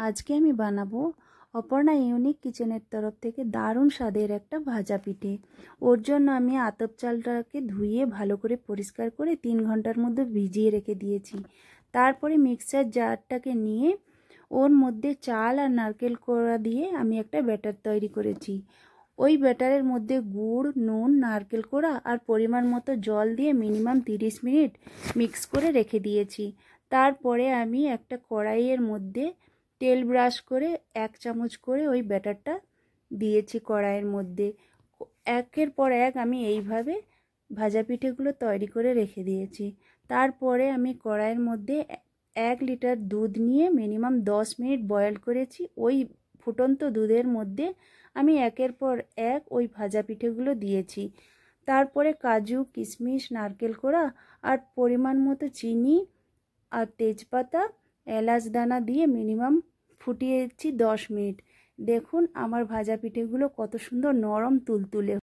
আজকে আমি বানাবো অপর্ণা ইউনিক কিচেনের তরফ থেকে দারুণ স্বাদের একটা ভাজা পিঠে। ওর জন্য আমি আতপ চালটাকে ধুয়ে ভালো করে পরিষ্কার করে 3 ঘন্টার মধ্যে ভিজিয়ে রেখে দিয়েছি। তারপরে মিক্সার জারটাকে নিয়ে ওর মধ্যে চাল আর নারকেল কোড়া দিয়ে আমি একটা ব্যাটার তৈরি করেছি। ওই ব্যাটারের মধ্যে গুড়, নুন, নারকেল কোড়া আর পরিমাণ মতো জল দিয়ে মিনিমাম 30 মিনিট মিক্স করে রেখে দিয়েছি। তারপরে আমি একটা কড়াইয়ের মধ্যে তেল ব্রাশ করে 1 চামচ করে ওই ব্যাটারটা দিয়েছি কড়াইয়ের মধ্যে। একের পর এক আমি এইভাবে ভাজা পিঠেগুলো তৈরি করে রেখে দিয়েছি। তারপরে আমি কড়াইয়ের মধ্যে 1 লিটার দুধ নিয়ে মিনিমাম 10 মিনিট বয়েল করেছি। ওই ফুটন্ত দুধের মধ্যে আমি একের পর এক ওই ভাজা পিঠেগুলো দিয়েছি। তারপরে কাজু, কিশমিশ, নারকেল কোড়া আর পরিমাণ মতো চিনি আর তেজপাতা, এলাচ দানা দিয়ে মিনিমাম ফুটিয়েছি 10 মিনিট। দেখুন আমার ভাজা পিঠেগুলো কত সুন্দর নরম তুলতুলে।